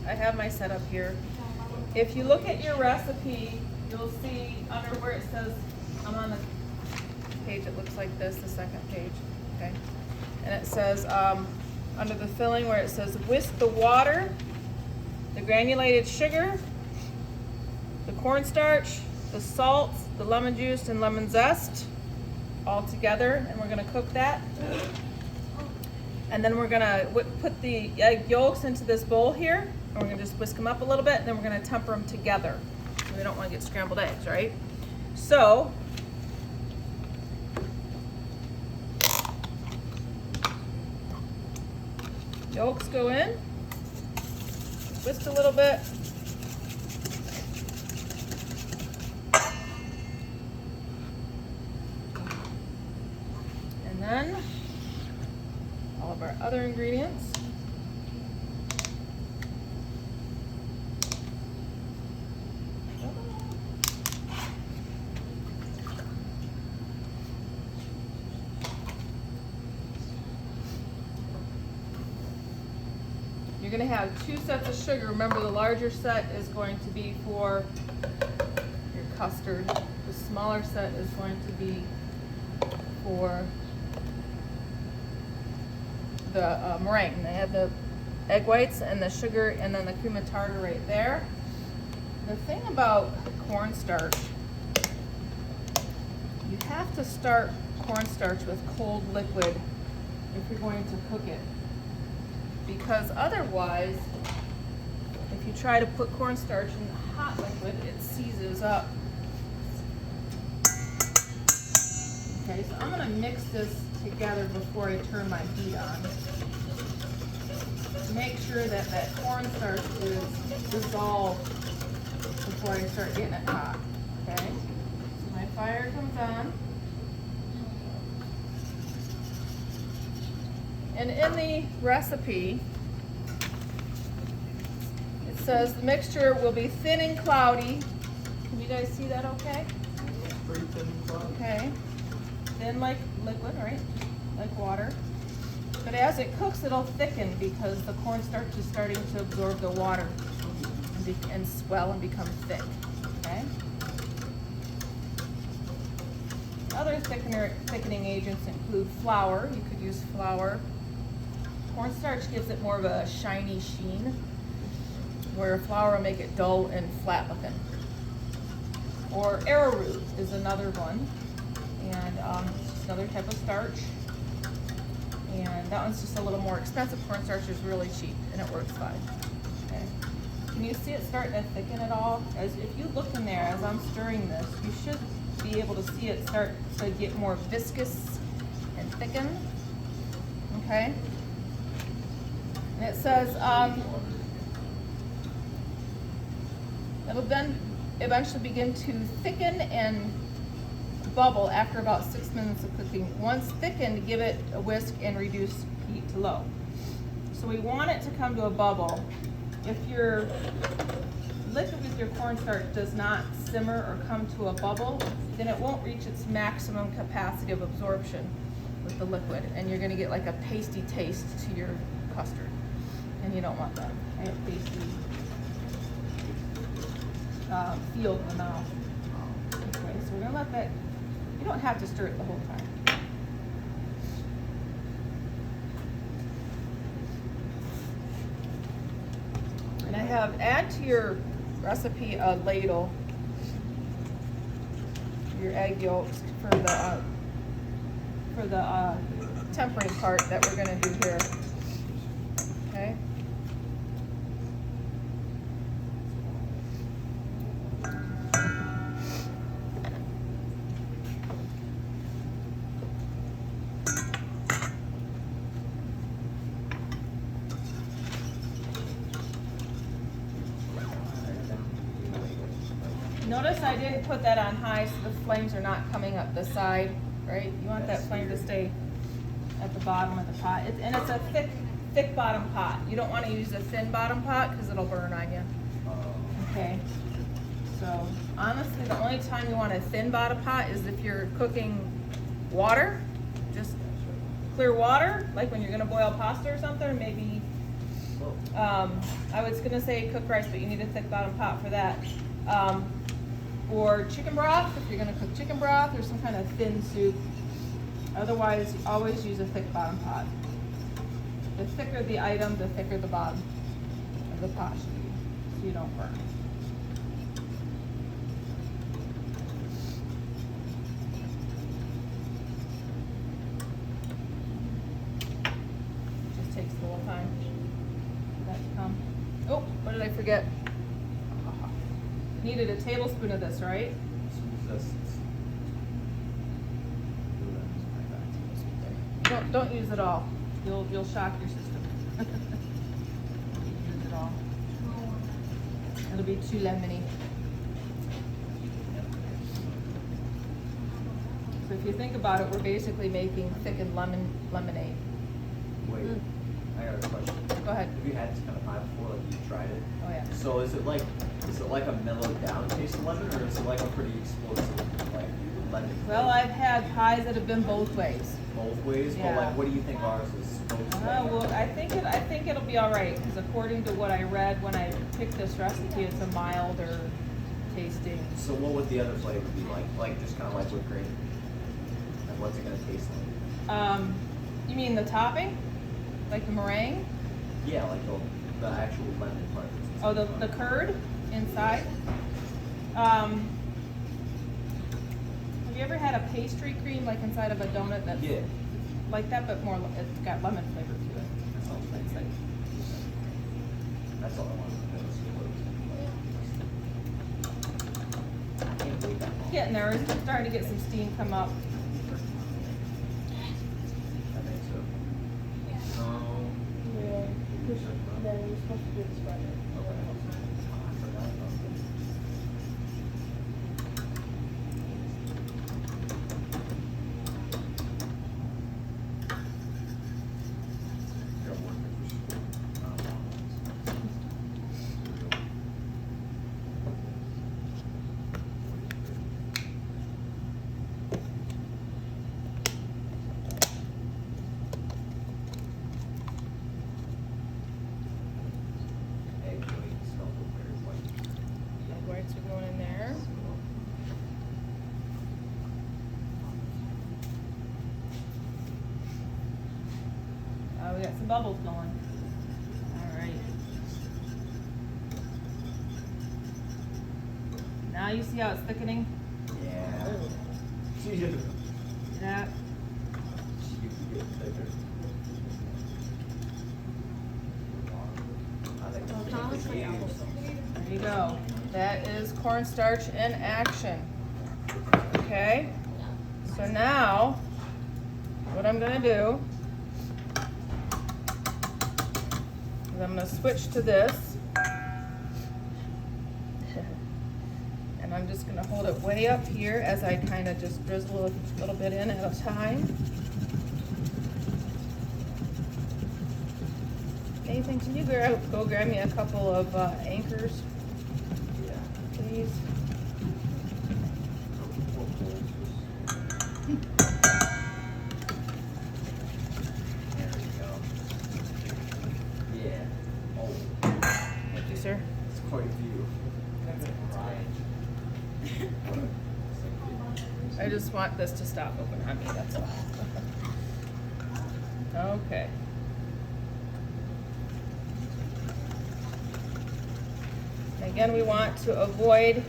I have my setup here. If you look at your recipe, you'll see under where it says, I'm on the page that looks like this, the second page, okay? And it says, under the filling where it says whisk the water, the granulated sugar, the cornstarch, the salt, the lemon juice, and lemon zest all together, and we're gonna cook that. And then we're gonna put the egg yolks into this bowl here, and we're gonna just whisk them up a little bit, and then we're gonna temper them together. We don't wanna get scrambled eggs, right? So, yolks go in, whisk a little bit. And then all of our other ingredients. You're going to have 2 sets of sugar. Remember, the larger set is going to be for your custard. The smaller set is going to be for the meringue. They have the egg whites and the sugar and then the cream of tartar right there. The thing about cornstarch, you have to start cornstarch with cold liquid if you're going to cook it. Because otherwise, if you try to put cornstarch in the hot liquid, it seizes up. Okay, so I'm gonna mix this together before I turn my heat on. Make sure that that cornstarch is dissolved before I start getting it hot, okay? So my fire comes on. And in the recipe, it says the mixture will be thin and cloudy. Can you guys see that okay? Pretty thin and cloudy. Okay. Thin like liquid, right? Like water. But as it cooks, it'll thicken because the cornstarch is starting to absorb the water and swell and become thick, okay? Other thickening agents include flour. You could use flour. Cornstarch gives it more of a shiny sheen, where flour will make it dull and flat looking. Or arrowroot is another one, and it's another type of starch. And that one's just a little more expensive. Cornstarch is really cheap, and it works fine. Okay. Can you see it starting to thicken at all? As if you look in there, as I'm stirring this, you should be able to see it start to get more viscous and thicken. Okay. And it says it'll then eventually begin to thicken and bubble after about 6 minutes of cooking. Once thickened, give it a whisk and reduce heat to low. So we want it to come to a bubble. If your liquid with your cornstarch does not simmer or come to a bubble, then it won't reach its maximum capacity of absorption with the liquid, and you're going to get like a pasty taste to your custard, and you don't want that. Right? Pasty feel in the mouth. Okay, so we're going to let that. You don't have to stir it the whole time. And I have, add to your recipe a ladle, your egg yolks for the tempering part that we're going to do here. Okay. Notice I didn't put that on high so the flames are not coming up the side, right? You want that flame to stay at the bottom of the pot. And it's a thick bottom pot. You don't want to use a thin bottom pot because it'll burn on you. Okay. So honestly, the only time you want a thin bottom pot is if you're cooking water, just clear water, like when you're going to boil pasta or something, maybe I was gonna say cook rice, but you need a thick bottom pot for that. Or chicken broth, if you're gonna cook chicken broth or some kind of thin soup. Otherwise, always use a thick bottom pot. The thicker the item, the thicker the bottom of the pot should be, so you don't burn. Just takes a little time for that to come. Oh, what did I forget? Needed a tablespoon of this, right? Don't use it all. You'll shock your system. Use it all. It'll be too lemony. So if you think about it, we're basically making thickened lemonade. Wait, I got a question. Go ahead. Have you had this kind of pie before? Like you tried it? Oh yeah. So is it like a mellowed down taste of lemon, or is it like a pretty explosive like lemon? Well, I've had pies that have been both ways. Both ways, Yeah. but like, what do you think ours is supposed to be? Well, I think it'll be all right because according to what I read when I picked this recipe, it's a milder tasting. So what would the other flavor be like? Like just kind of like whipped cream? And what's it gonna taste like? You mean the topping, like the meringue? Yeah, like the actual lemon part. Oh, the curd inside. Have you ever had a pastry cream like inside of a donut that's Yeah. like that, but more it's got lemon flavor to it? That's all it's like. That's all I wanted to know. I can't wait that long. Getting there. It's starting to get some steam come up. I think so. No. Then you're supposed to do this Friday. I forgot about this. Egg white smells very white. Egg whites are going in there. Oh, we got some bubbles going. All right. Now you see how it's thickening? Yeah. See that? You can get thicker. I think it's Kind of looks like huge. applesauce. There you go. That is cornstarch in action. Okay? So now, what I'm gonna do is I'm gonna switch to this. And I'm just gonna hold it way up here as I kind of just drizzle a little bit in at a time. Nathan, can you go grab me a couple of anchors, Yeah. please? There we go. Yeah. Oh, Thank you, sir. it's quite a few. I just want this to stop open on me, that's all. Okay. Again, we want to avoid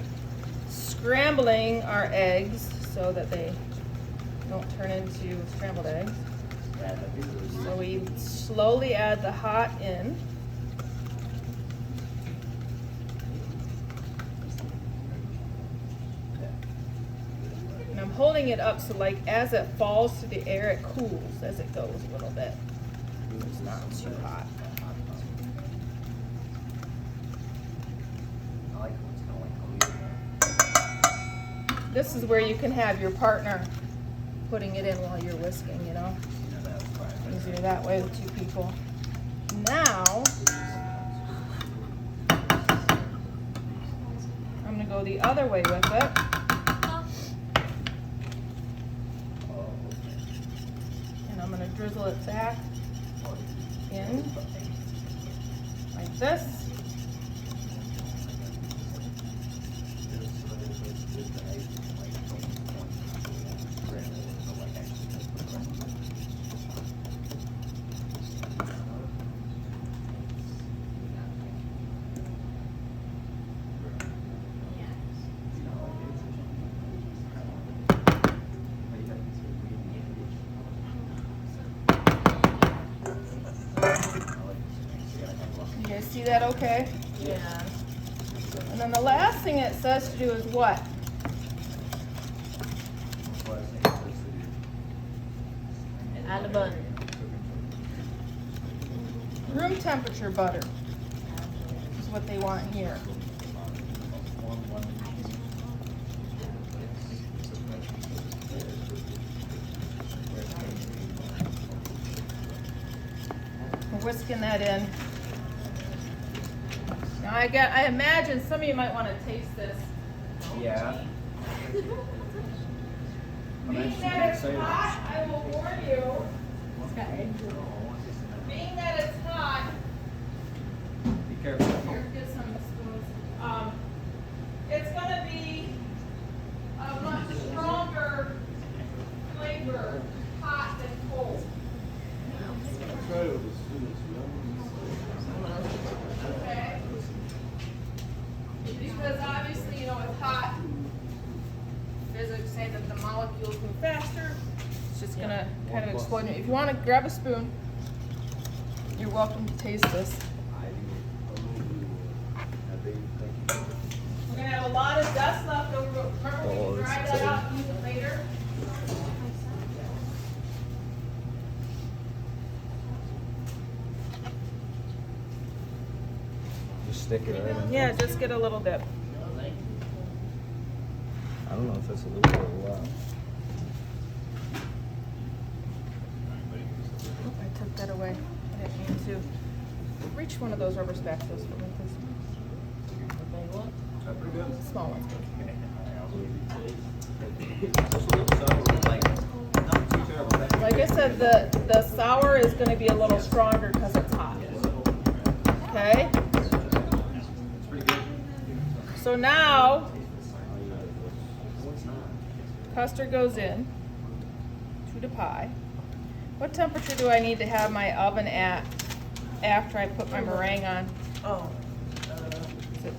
scrambling our eggs so that they don't turn into scrambled eggs. Yeah, that'd be really So we slowly add the hot in. And I'm holding it up so like as it falls through the air, it cools as it goes a little bit. It's not too hot. I like when it's kind of like This is where you can have your partner putting it in while you're whisking, you know? you know, that's fine. Easier that way with two people. Now, I'm gonna go the other way with it. Oh, And I'm gonna drizzle it back in. this. You guys see that okay? Yeah. And then the last thing it says to do is what? Add the butter. Room temperature butter is what they want here. We're whisking that in. Now I imagine some of you might want to taste this. Yeah. Being that it's hot, I will warn you. Okay. Being that it's hot, Be careful. here, get some spoons. It's gonna be a much stronger flavor, hot than cold. Okay? Because obviously, you know, with hot, physics say that the molecules move faster. It's just gonna kind of explode. If you want to grab a spoon, you're welcome to taste this. We're gonna have a lot of dust left over, but remember we can dry that out and use it later. Just stick it right in. Yeah, just get a little dip. I don't know if it's a little bit or a lot. Oh, I took that away. I didn't mean to. Reach one of those rubber spatulas for me, please. Small ones. Like I said, the sour is going to be a little stronger because it's hot. Okay? So now, custard goes in to the pie. What temperature do I need to have my oven at after I put my meringue on? Oh. Is it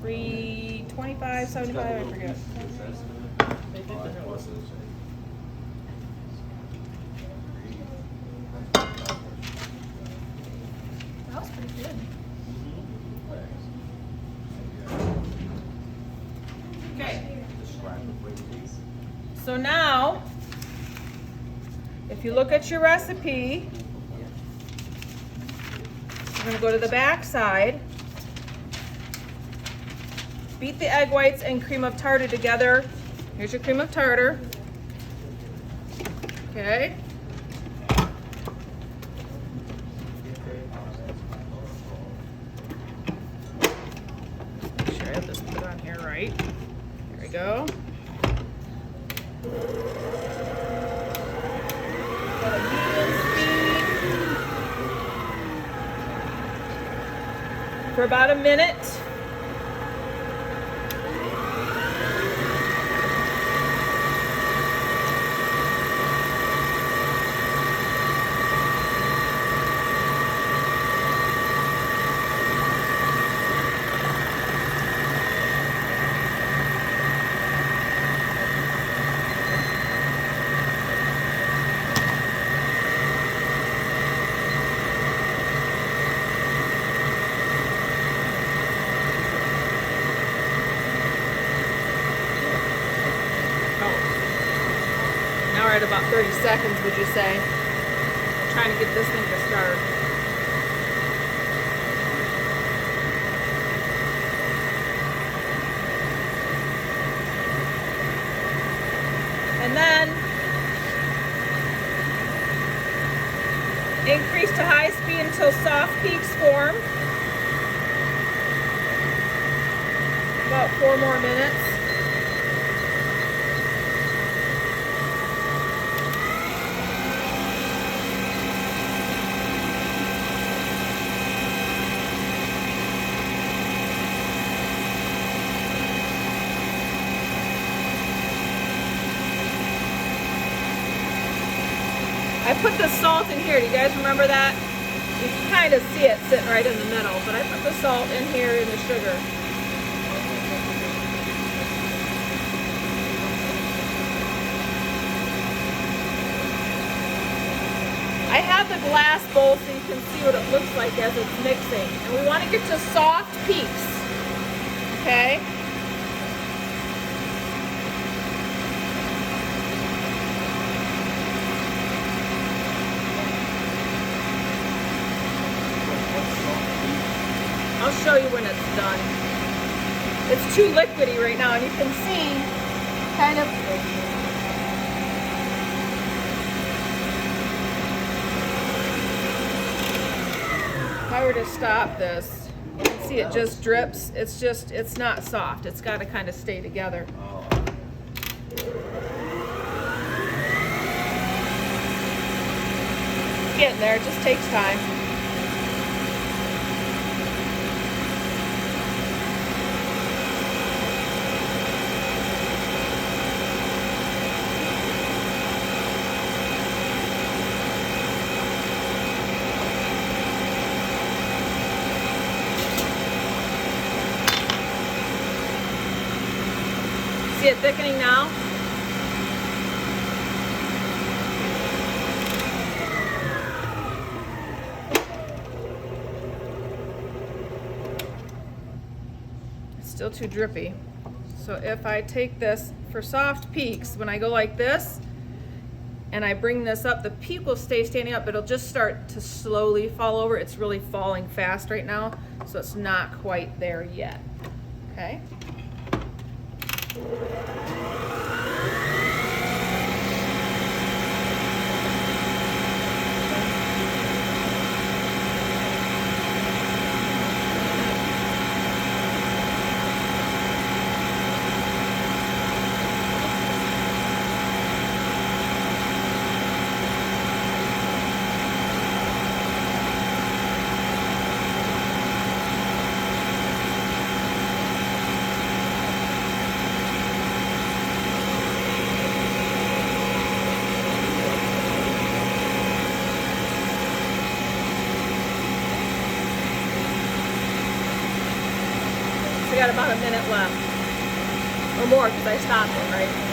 325, 75? I forget. That was pretty good. Okay. So now, if you look at your recipe, we're going to go to the back side. Beat the egg whites and cream of tartar together. Here's your cream of tartar. Okay. Make sure I have this put on here right. Here we go. At a medium speed for about a minute. Now we're at about 30 seconds, would you say? Trying to get this thing to start. And then increase to high speed until soft peaks form. About 4 more minutes. put the salt in here. Do you guys remember that? You can kind of see it sitting right in the middle, but I put the salt in here in the sugar. I have the glass bowl so you can see what it looks like as it's mixing. And we want to get to soft peaks. Okay? I'll show you when it's done. It's too liquidy right now, and you can see kind of if I were to stop this, you can see it just drips. It's not soft. It's got to kind of stay together. Getting there, it just takes time. See it thickening now? It's still too drippy. So if I take this for soft peaks, when I go like this and I bring this up, the peak will stay standing up, but it'll just start to slowly fall over. It's really falling fast right now, so it's not quite there yet. Okay? We got about a minute left, or more because I stopped it, right?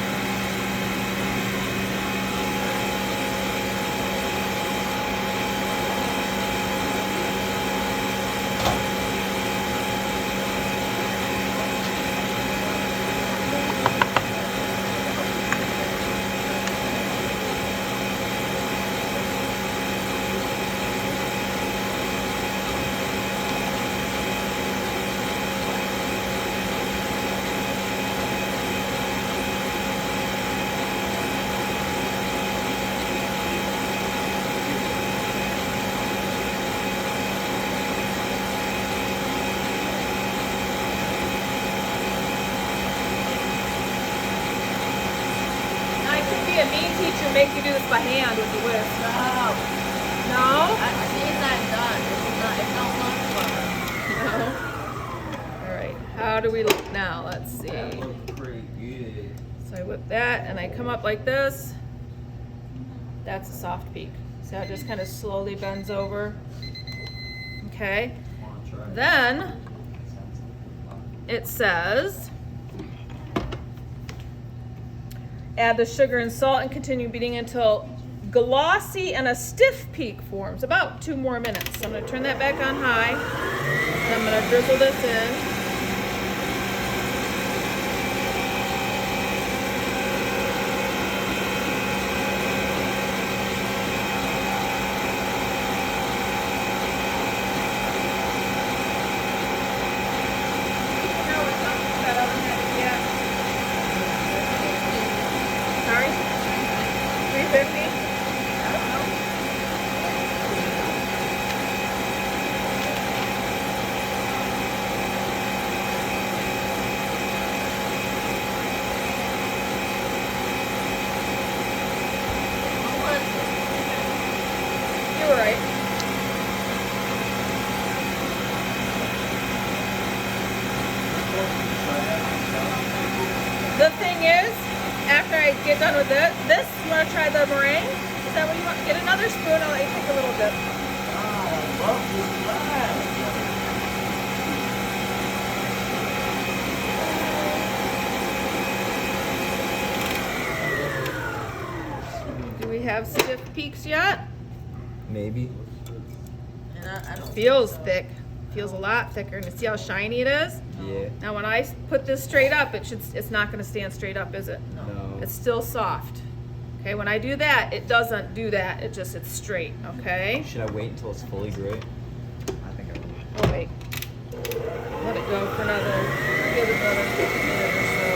A mean teacher make you do this by hand with the whisk. No. No? I've seen that done. It don't work for her. No? All right, how do we look now? Let's see. That looks pretty good. So I whip that and I come up like this. That's a soft peak. See how it just kind of slowly bends over? Okay. Then it says, add the sugar and salt and continue beating until glossy and a stiff peak forms. About 2 more minutes. So I'm going to turn that back on high. And I'm going to drizzle this in. Sorry? 350? You were right. The thing is, after I get done with this, you want to try the meringue? that what you want? Get another spoon. I'll let you take a little bit. I love this glass. Do we have stiff peaks yet? Maybe. I don't Feels thick. Feels a lot thicker. And you see how shiny it is? Yeah. Now when I put this straight up, it's not going to stand straight up, is it? No. It's still soft. Okay, when I do that, it doesn't do that. It's straight, okay? Should I wait until it's fully gray? I think I will. Oh wait. Let it go for another, give it another 50 minutes or so.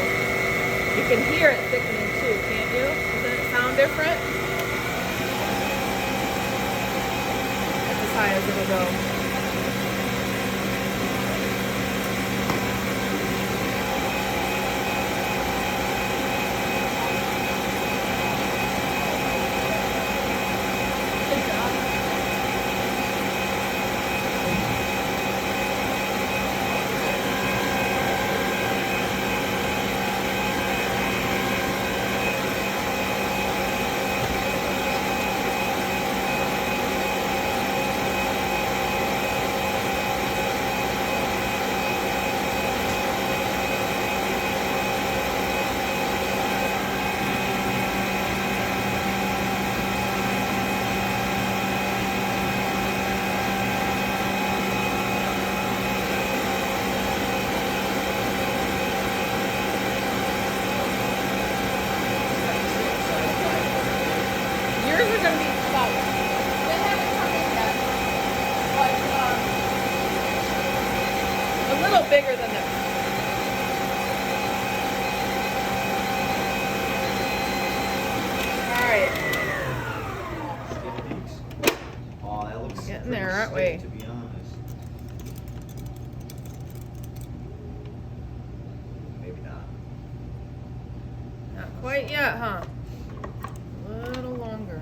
You can hear it thickening too, can't you? Doesn't it sound different? That's as high as it'll go. Yours are going to be about, they haven't come in yet, but a little bigger than this. All right, Stiff peaks. Oh, that looks Getting pretty there, aren't stiff, we? to be honest. Maybe not. not quite yet, huh? A little longer.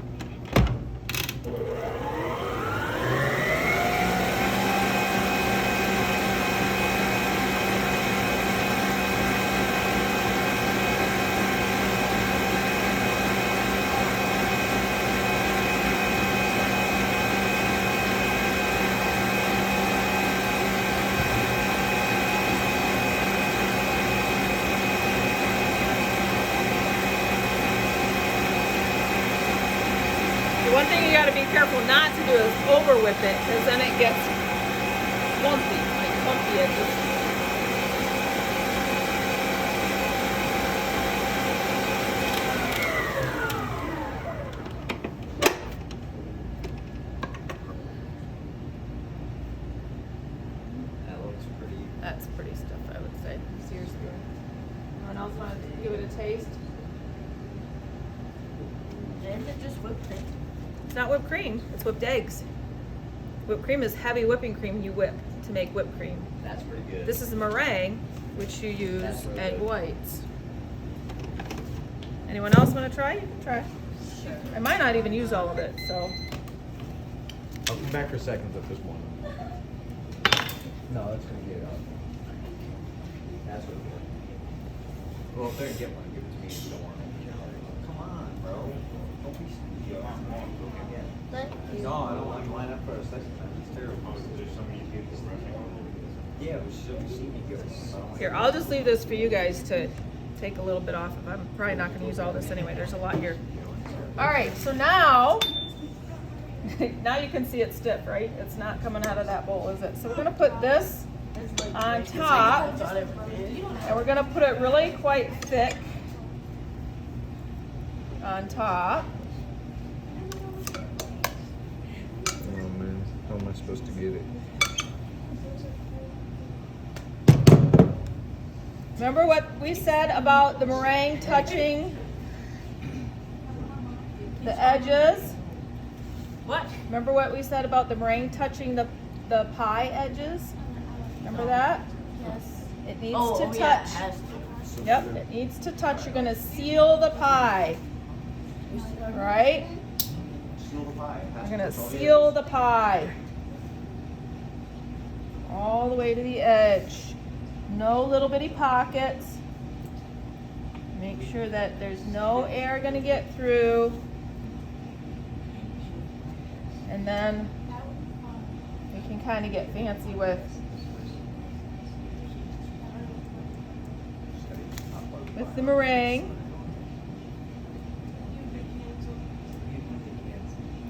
The one thing you got to be careful not to do is over whip it, because then it gets lumpy, like bumpy edges. That looks pretty. That's pretty stuff, I would say. Seriously. Anyone else want to give it a taste? Isn't it just whipped cream? It's not whipped cream, it's whipped eggs. Whipped cream is heavy whipping cream you whip to make whipped cream. That's pretty good. This is meringue, which you use That's really egg good. whites. Anyone else want to try? You can try. Sure. I might not even use all of it, so. I'll come back for seconds at this one. No, that's gonna get it out. That's really good. Well, if they're gonna get one, give it to me if you don't want it. Come on, bro. Don't be sneaky. Thank you. No, I don't want you to line up for a second time. It's terrible. Yeah, it was so sneaky good. Here, I'll just leave this for you guys to take a little bit off of. I'm probably not going to use all this anyway. There's a lot here. All right, so now, now you can see it's stiff, right? It's not coming out of that bowl, is it? So we're going to put this on top, and we're going to put it really quite thick on top. Oh man, how am I supposed to get it? Remember what we said about the meringue touching the edges? What? Remember what we said about the meringue touching the pie edges? Remember that? Yes. It needs Oh, to oh touch. yeah, it has to. Yep, it needs to touch. You're gonna seal the pie, right? Seal the pie. You're gonna seal the pie all the way to the edge. No little bitty pockets. Make sure that there's no air gonna get through. And then we can kind of get fancy with the meringue.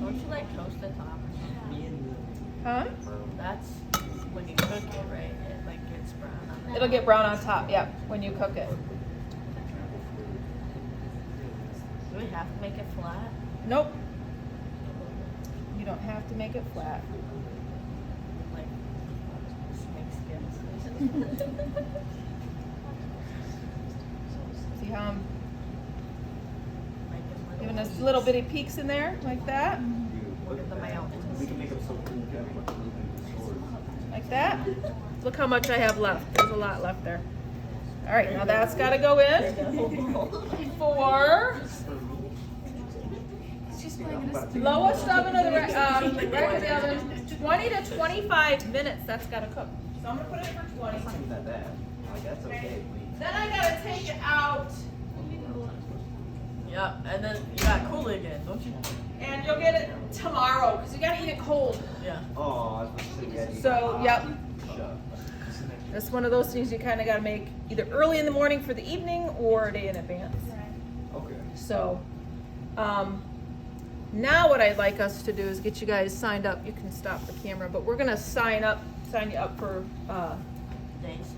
Don't you like toast the top or something? Huh? That's when you cook it, right? It like gets brown on It'll get brown on top, yeah, when you cook it. Do we have to make it flat? Nope. You don't have to make it flat. Like snake skins. See how I'm Make it giving us little bitty peaks in there, like that? Look at the mountains. We can make them so cool. We can put them in the stores. Like that. Look how much I have left. There's a lot left there. All right, now that's got to go in for lowest oven of the regular oven, 20 to 25 minutes. That's got to cook. So I'm gonna put it in for 20. That's not even that bad. Like, that's okay. Then I gotta take it out, Yeah, and then you gotta cool it again, don't you? and you'll get it tomorrow because you gotta eat it cold. Yeah. Oh, I was about to say, yeah, you So, got yep. hot. Shut. That's one of those things you kind of gotta make either early in the morning for the evening or a day in advance. Okay. So, now what I'd like us to do is get you guys signed up. You can stop the camera, but we're gonna sign you up for Days.